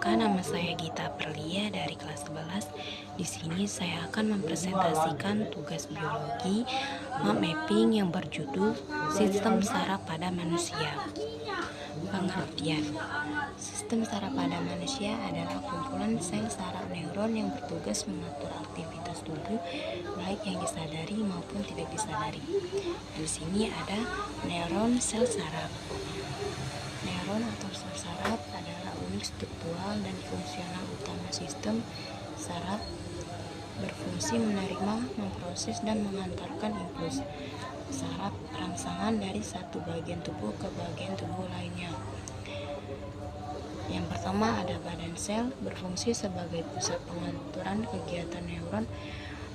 Perkenalkan, nama saya Gita Perlia dari kelas 11. Di sini saya akan mempresentasikan tugas biologi map mapping yang berjudul Sistem Saraf pada Manusia. Pengertian: sistem saraf pada manusia adalah kumpulan sel saraf neuron yang bertugas mengatur aktivitas tubuh, baik yang disadari maupun tidak disadari. Di sini ada neuron sel saraf. Neuron atau sel saraf adalah unit struktural dan fungsional utama sistem saraf, berfungsi menerima, memproses, dan mengantarkan impuls saraf rangsangan dari satu bagian tubuh ke bagian tubuh lainnya. Yang pertama ada badan sel, berfungsi sebagai pusat pengaturan kegiatan neuron,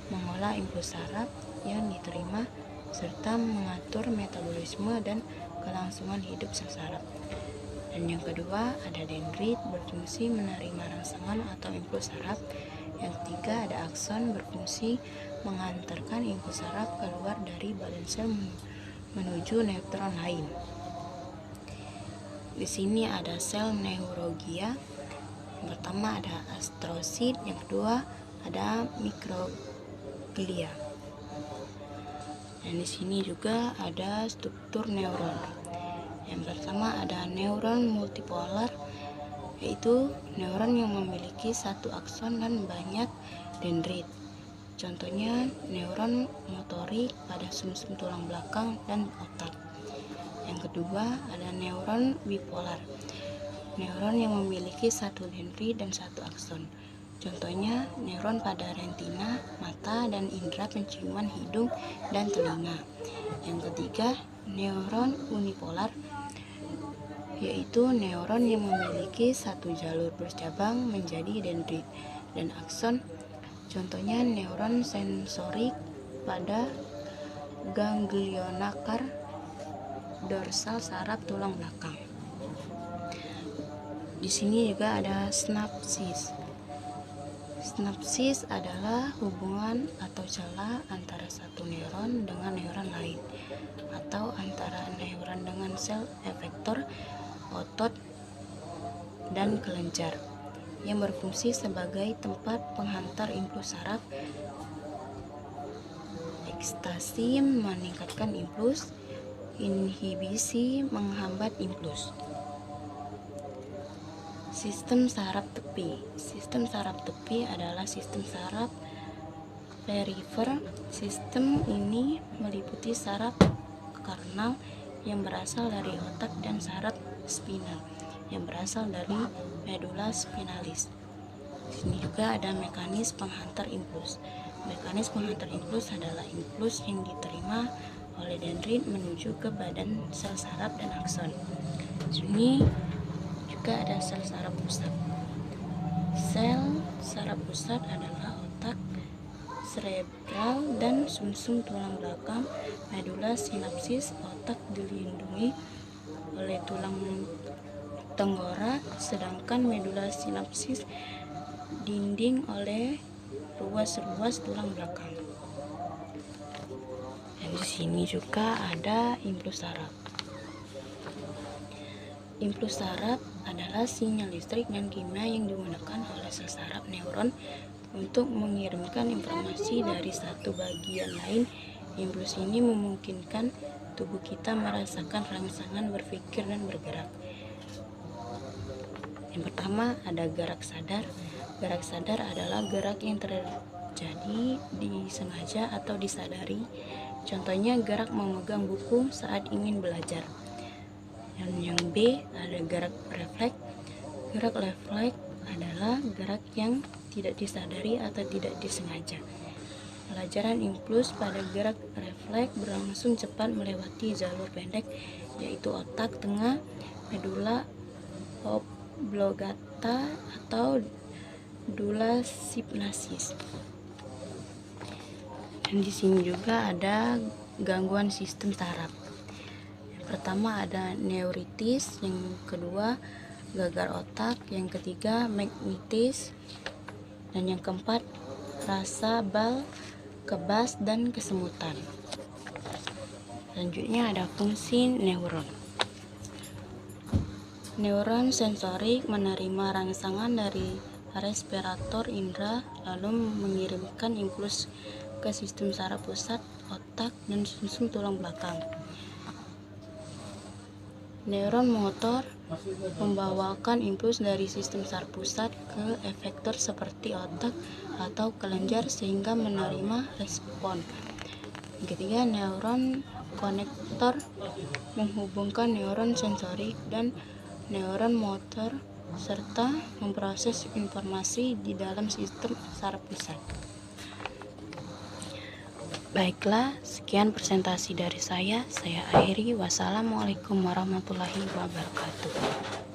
mengolah impuls saraf yang diterima, serta mengatur metabolisme dan kelangsungan hidup sel saraf. Dan yang kedua ada dendrit, berfungsi menerima rangsangan atau impuls saraf. Yang ketiga ada akson, berfungsi mengantarkan impuls saraf keluar dari badan sel menuju neutron lain. Di sini ada sel neuroglia. Yang pertama ada astrosit, yang kedua ada mikroglia. Dan di sini juga ada struktur neuron. Yang pertama ada neuron multipolar, yaitu neuron yang memiliki satu akson dan banyak dendrit. Contohnya neuron motorik pada sumsum tulang belakang dan otak. Yang kedua ada neuron bipolar, neuron yang memiliki satu dendrit dan satu akson. Contohnya neuron pada retina, mata, dan indera penciuman hidung dan telinga. Yang ketiga neuron unipolar, yaitu neuron yang memiliki satu jalur bercabang menjadi dendrit dan akson. Contohnya neuron sensorik pada ganglionakar dorsal saraf tulang belakang. Di sini juga ada sinapsis. Sinapsis adalah hubungan atau celah antara satu neuron dengan neuron lain, atau antara neuron dengan sel efektor, otot, dan kelenjar, yang berfungsi sebagai tempat penghantar impuls saraf. Ekstasi meningkatkan impuls, inhibisi menghambat impuls. Sistem saraf tepi. Sistem saraf tepi adalah sistem saraf perifer. Sistem ini meliputi saraf karnal yang berasal dari otak dan saraf spinal yang berasal dari medula spinalis. Di sini juga ada mekanisme penghantar impuls. Mekanisme penghantar impuls adalah impuls yang diterima oleh dendrit menuju ke badan sel saraf dan akson. Di sini juga ada sel saraf pusat. Sel saraf pusat adalah otak, cerebral, dan sumsum tulang belakang. Medula sinapsis, otak dilindungi oleh tulang tengkorak, sedangkan medula sinapsis dinding oleh ruas-ruas tulang belakang. Dan di sini juga ada impuls saraf. Impuls saraf adalah sinyal listrik dan kimia yang digunakan oleh sel saraf neuron untuk mengirimkan informasi dari satu bagian lain. Impuls ini memungkinkan tubuh kita merasakan rangsangan, berpikir, dan bergerak. Yang pertama ada gerak sadar. Gerak sadar adalah gerak yang terjadi disengaja atau disadari. Contohnya gerak memegang buku saat ingin belajar. Dan yang B ada gerak refleks. Gerak refleks adalah gerak yang tidak disadari atau tidak disengaja. Pelajaran impuls pada gerak refleks berlangsung cepat melewati jalur pendek, yaitu otak tengah, medula oblongata atau dula symphysis. Dan di sini juga ada gangguan sistem saraf. Yang pertama ada neuritis, yang kedua gagal otak, yang ketiga magnetis, dan yang keempat rasa bal, kebas, dan kesemutan. Selanjutnya ada fungsi neuron. Neuron sensorik menerima rangsangan dari respirator indera lalu mengirimkan impuls ke sistem saraf pusat, otak, dan sumsum tulang belakang. Neuron motor membawakan impuls dari sistem saraf pusat ke efektor seperti otak atau kelenjar sehingga menerima respon. Ketiga, neuron konektor menghubungkan neuron sensorik dan neuron motor serta memproses informasi di dalam sistem saraf pusat. Baiklah, sekian presentasi dari saya. Saya akhiri. Wassalamualaikum warahmatullahi wabarakatuh.